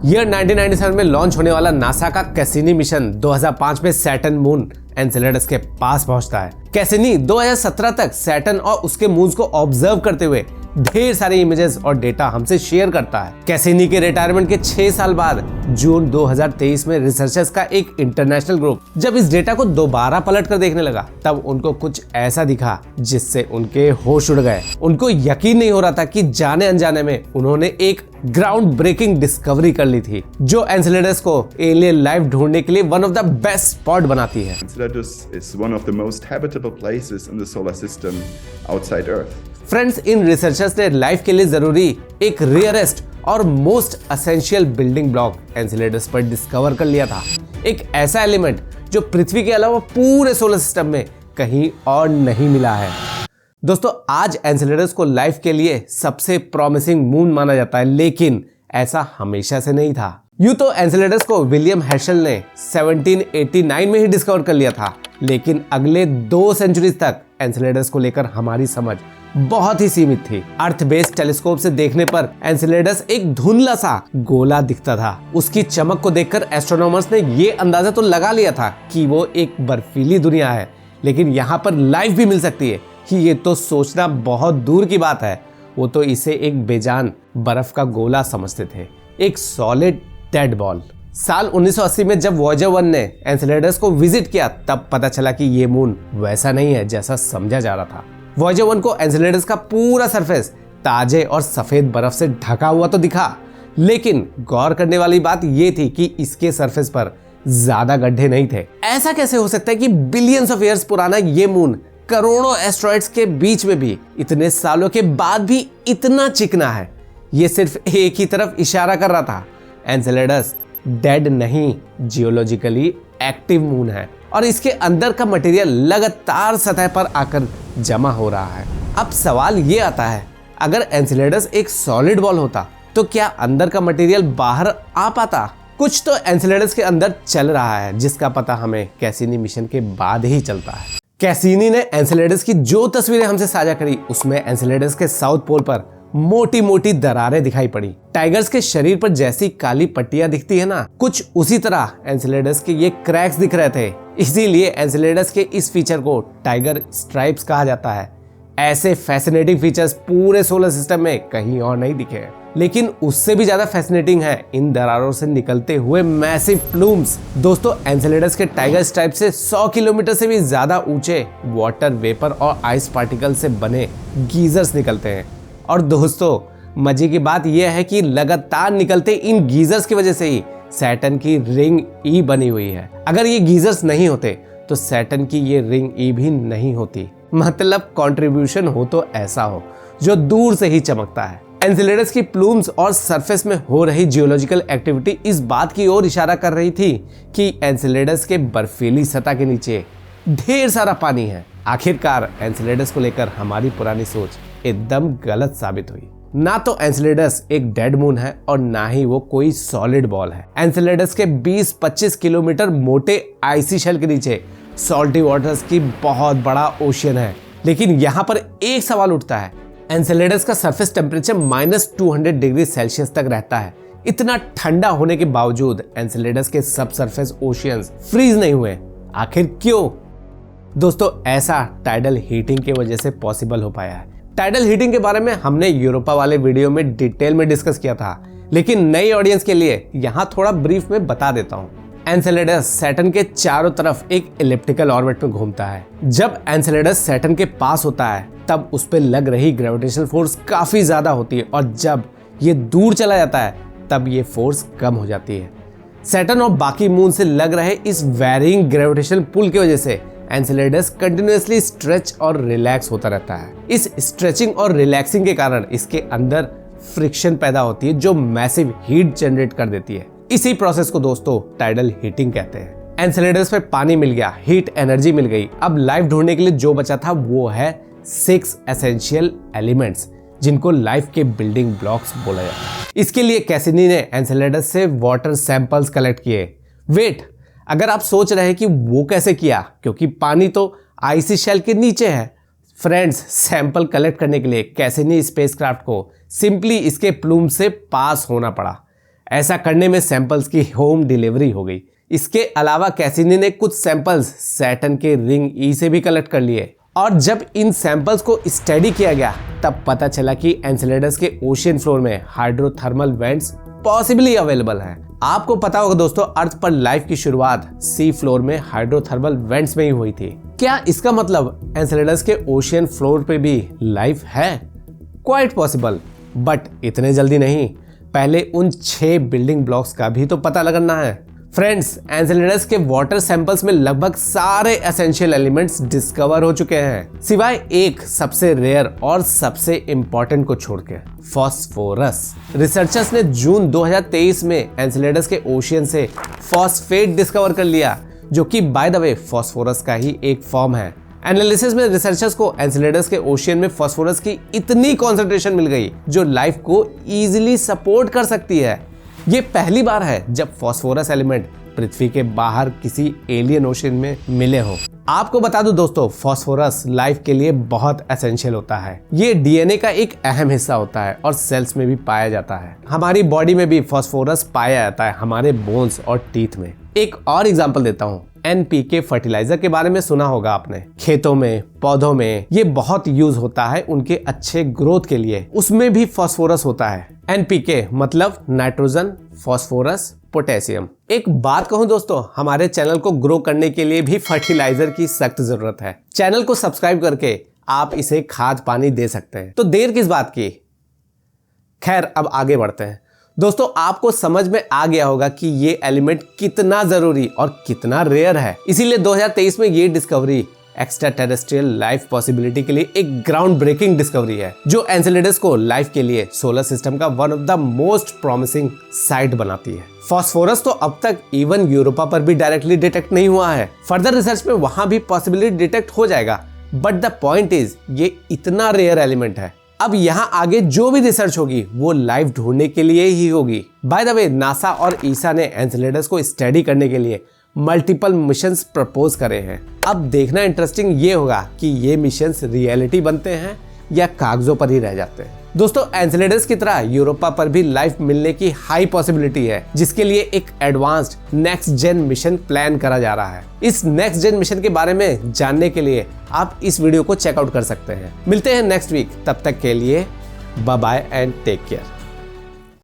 Year 1997 में launch होने वाला नासा का कैसिनी मिशन 2005 में सैटर्न मून एनसेलेडस के पास पहुंचता है। कैसिनी 2017 तक सैटर्न और उसके मून्स को ऑब्जर्व करते हुए ढेर सारे इमेजेस और डेटा हमसे शेयर करता है। कैसिनी के रिटायरमेंट के 6 साल बाद जून 2023 में रिसर्चर्स का एक इंटरनेशनल ग्रुप जब इस डेटा को दोबारा पलट कर देखने लगा, तब उनको कुछ ऐसा दिखा जिससे उनके होश उड़ गए। उनको यकीन नहीं हो रहा था कि जाने अनजाने में उन्होंने एक ग्राउंड ब्रेकिंग डिस्कवरी कर ली थी, जो एनसेलेडस को एलियन लाइफ ढूंढने के लिए one of the best spot बनाती है। Enceladus is one of the most habitable places in the solar system outside Earth. Friends, इन रिसर्चर्स ने लाइफ के लिए जरूरी एक रेयरेस्ट और most essential building block Enceladus पर डिस्कवर कर लिया था। एक ऐसा एलिमेंट जो पृथ्वी के अलावा पूरे सोलर सिस्टम में कहीं और नहीं मिला है। दोस्तों, आज एनसेलेडस को लाइफ के लिए सबसे प्रॉमिसिंग मून माना जाता है, लेकिन ऐसा हमेशा से नहीं था। यूं तो एनसेलेडस को विलियम हेर्शल ने 1789 में ही डिस्कवर कर लिया था, लेकिन अगले 2 सेंचुरीज तक एनसेलेडस को लेकर हमारी समझ बहुत ही सीमित थी। अर्थ बेस्ड टेलीस्कोप से देखने पर एनसेलेडस एक धुंधला सा गोला दिखता था। उसकी चमक को देखकर एस्ट्रोनॉमर्स ने ये अंदाजा तो लगा लिया था कि वो एक बर्फीली दुनिया है, लेकिन यहाँ पर लाइफ भी मिल सकती है कि ये तो सोचना बहुत दूर की बात है। वो तो इसे एक बेजान बर्फ का गोला समझते थे, एक सॉलिड डेड बॉल। साल 1980 में जब वॉयेजर 1 ने एनसेलेडस को विजिट किया, तब पता चला कि ये मून वैसा नहीं है जैसा समझा जा रहा था। वॉयेजर 1 को एनसेलेडस का पूरा सरफेस ताजे और सफेद बर्फ से ढका हुआ तो दिखा, लेकिन गौर करने वाली बात ये थी कि इसके सरफेस पर ज्यादा गड्ढे नहीं थे। ऐसा कैसे हो सकता है कि बिलियंस ऑफ ईयर्स पुराना ये मून करोड़ों एस्ट्रॉइड्स के बीच में भी इतने सालों के बाद भी इतना चिकना है? ये सिर्फ एक ही तरफ इशारा कर रहा था। एनसेलेडस डेड नहीं, जियोलॉजिकली एक्टिव मून है और इसके अंदर का मटेरियल लगातार सतह पर आकर जमा हो रहा है। अब सवाल ये आता है, अगर एनसेलेडस एक सॉलिड बॉल होता तो क्या अंदर का मटेरियल बाहर आ पाता? कुछ तो एनसेलेडस के अंदर चल रहा है, जिसका पता हमें कैसिनी मिशन के बाद ही चलता है। कैसिनी ने एनसेलेडस की जो तस्वीरें हमसे साझा करी, उसमें एनसेलेडस के साउथ पोल पर मोटी मोटी दरारें दिखाई पड़ी। टाइगर्स के शरीर पर जैसी काली पट्टियां दिखती है ना, कुछ उसी तरह एनसेलेडस के ये क्रैक्स दिख रहे थे। इसीलिए एनसेलेडस के इस फीचर को टाइगर स्ट्राइप्स कहा जाता है। ऐसे फैसिनेटिंग फीचर्स पूरे सोलर सिस्टम में कहीं और नहीं दिखे। लेकिन उससे भी ज्यादा फैसिनेटिंग है इन दरारों से निकलते हुए मैसिव प्लूम्स। दोस्तों, एनसेलेडस के टाइगर स्ट्राइप से 100 किलोमीटर से भी ज्यादा ऊंचे वाटर वेपर और आइस पार्टिकल से बने गीजर्स निकलते हैं। और दोस्तों, मजे की बात यह है कि लगातार निकलते इन गीजर्स की वजह से ही सैटर्न की रिंग ई बनी हुई है। अगर ये गीजर्स नहीं होते तो सैटर्न की ये रिंग ई भी नहीं होती। मतलब कंट्रीब्यूशन हो तो ऐसा हो जो दूर से ही चमकता है। एनसेलेडस की प्लूम्स और सरफेस में हो रही जियोलॉजिकल एक्टिविटी इस बात की ओर इशारा कर रही थी कि एनसेलेडस के बर्फीली सतह के नीचे ढेर सारा पानी है। आखिरकार एनसेलेडस को लेकर हमारी पुरानी सोच एकदम गलत साबित हुई। ना तो एनसेलेडस एक डेड मून है और ना ही वो कोई सॉलिड बॉल है। एनसेलेडस के 20-25 किलोमीटर मोटे आइसी शेल के नीचे सॉल्टी वाटर्स की बहुत बड़ा ओशियन है। लेकिन यहाँ पर एक सवाल उठता है, एनसेलेडस का सरफेस टेम्परेचर -200 डिग्री सेल्सियस तक रहता है। इतना ठंडा होने के बावजूद एनसेलेडस के सब सरफेस ओशियंस फ्रीज नहीं हुए। आखिर क्यों? दोस्तों, ऐसा टाइडल हीटिंग की वजह से पॉसिबल हो पाया है। टाइडल हीटिंग के बारे में हमने यूरोपा वाले वीडियो में डिटेल में डिस्कस किया था, लेकिन नई ऑडियंस के लिए यहाँ थोड़ा ब्रीफ में बता देता हूँ। एनसेलेडस सैटर्न के चारों तरफ एक इलिप्टिकल ऑर्बिट में घूमता है। जब एनसेलेडस सैटर्न के पास होता है, तब उस पर लग रही ग्रेविटेशनल फोर्स काफी ज्यादा होती है, और जब ये दूर चला जाता है, तब ये फोर्स कम हो जाती है। सैटर्न और बाकी मून से लग रहे इस वेरिंग ग्रेविटेशनल पुल की वजह से एनसेलेडस कंटिन्यूअसली स्ट्रेच और रिलैक्स होता रहता है। इस स्ट्रेचिंग और रिलैक्सिंग के कारण इसके अंदर फ्रिक्शन पैदा होती है, जो मैसिव हीट जनरेट कर देती है। इसी प्रोसेस को दोस्तों टाइडल हीटिंग कहते हैं। एनसेलेडस पे पानी मिल गया, हीट एनर्जी मिल गई। अब लाइफ ढूंढने के लिए जो बचा था वो है 6 एसेंशियल एलिमेंट्स, जिनको लाइफ के बिल्डिंग ब्लॉक्स बोला जाता है। इसके लिए कैसिनी ने एनसेलेडस से वाटर सैंपल्स कलेक्ट किए। वेट, अगर आप सोच रहे हैं कि वो कैसे किया, क्योंकि पानी तो आइसी शेल के नीचे है। फ्रेंड्स, सैंपल कलेक्ट करने के लिए कैसिनी स्पेसक्राफ्ट को सिंपली इसके प्लूम से पास होना पड़ा। ऐसा करने में सैंपल्स की होम डिलीवरी हो गई। इसके अलावा कैसिनी ने कुछ सैंपल्स सैटर्न के रिंग ई से भी कलेक्ट कर लिए और जब इन सैंपल्स को स्टडी किया गया तब पता चला कि एनसेलेडस के ओशियन फ्लोर में हाइड्रोथर्मल वेंट्स पॉसिबली अवेलेबल हैं। आपको पता होगा दोस्तों, अर्थ पर लाइफ की शुरुआत सी फ्लोर में हाइड्रोथर्मल वेंट्स में ही हुई थी। क्या इसका मतलब एनसेलेडस के ओशियन फ्लोर पे भी लाइफ है? क्वाइट पॉसिबल, बट इतने जल्दी नहीं। पहले उन 6 बिल्डिंग ब्लॉक्स का भी तो पता लगाना है। फ्रेंड्स, एनसेलेडस के वाटर सैंपल्स में लगभग सारे एसेंशियल एलिमेंट्स डिस्कवर हो चुके हैं, सिवाय एक सबसे रेयर और सबसे इंपॉर्टेंट को छोड़ के, फॉस्फोरस। रिसर्चर्स ने जून 2023 में एनसेलेडस के ओशियन से फॉस्फेट डिस्कवर कर लिया, जो कि बाय द वे फॉस्फोरस का ही एक फॉर्म है। एनालिसिस में रिसर्चर्स को एनसेलेडस के ओशियन में फॉस्फोरस की इतनी कॉन्सेंट्रेशन मिल गई जो लाइफ को इजीली सपोर्ट कर सकती है। ये पहली बार है जब फॉस्फोरस एलिमेंट पृथ्वी के बाहर किसी एलियन ओशियन में मिले हो। आपको बता दूं दोस्तों, फॉस्फोरस लाइफ के लिए बहुत एसेंशियल होता है। ये डीएनए का एक अहम हिस्सा होता है और सेल्स में भी पाया जाता है। हमारी बॉडी में भी फॉस्फोरस पाया जाता है, हमारे बोन्स और टीथ में। एक और एग्जांपल देता हूँ, एनपीके फर्टिलाइजर के बारे में सुना होगा आपने। खेतों में, पौधों में ये बहुत यूज होता है उनके अच्छे ग्रोथ के लिए। उसमें भी फॉस्फोरस होता है। एनपीके मतलब नाइट्रोजन, फॉस्फोरस, पोटेशियम। एक बात कहूं दोस्तों, हमारे चैनल को ग्रो करने के लिए भी फर्टिलाइजर की सख्त जरूरत है। चैनल को सब्सक्राइब करके आप इसे खाद पानी दे सकते हैं, तो देर किस बात की। खैर, अब आगे बढ़ते हैं। दोस्तों, आपको समझ में आ गया होगा कि ये एलिमेंट कितना जरूरी और कितना रेयर है। इसीलिए 2023 में ये discovery extra terrestrial life possibility के लिए एक ग्राउंड ब्रेकिंग डिस्कवरी है, जो एनसेलेडस को लाइफ के लिए सोलर सिस्टम का one of the most promising site बनाती है। फॉस्फोरस तो अब तक इवन यूरोपा पर भी डायरेक्टली डिटेक्ट नहीं हुआ है। फर्दर रिसर्च में वहां भी पॉसिबिलिटी डिटेक्ट हो जाएगा, बट द पॉइंट इज ये इतना रेयर एलिमेंट है। अब यहाँ आगे जो भी रिसर्च होगी वो लाइफ ढूंढने के लिए ही होगी। बाय द वे, नासा और ईसा ने एनसेलेडस को स्टडी करने के लिए मल्टीपल मिशंस प्रपोज करे हैं। अब देखना इंटरेस्टिंग ये होगा कि ये मिशंस रियलिटी बनते हैं या कागजों पर ही रह जाते हैं। दोस्तों, एनसेलेडस की तरह यूरोपा पर भी लाइफ मिलने की हाई पॉसिबिलिटी है, जिसके लिए एक advanced next gen mission plan करा जा रहा है। इस नेक्स्ट जेन मिशन के बारे में जानने के लिए आप इस वीडियो को चेकआउट कर सकते हैं। मिलते हैं नेक्स्ट वीक, तब तक के लिए bye bye and take care.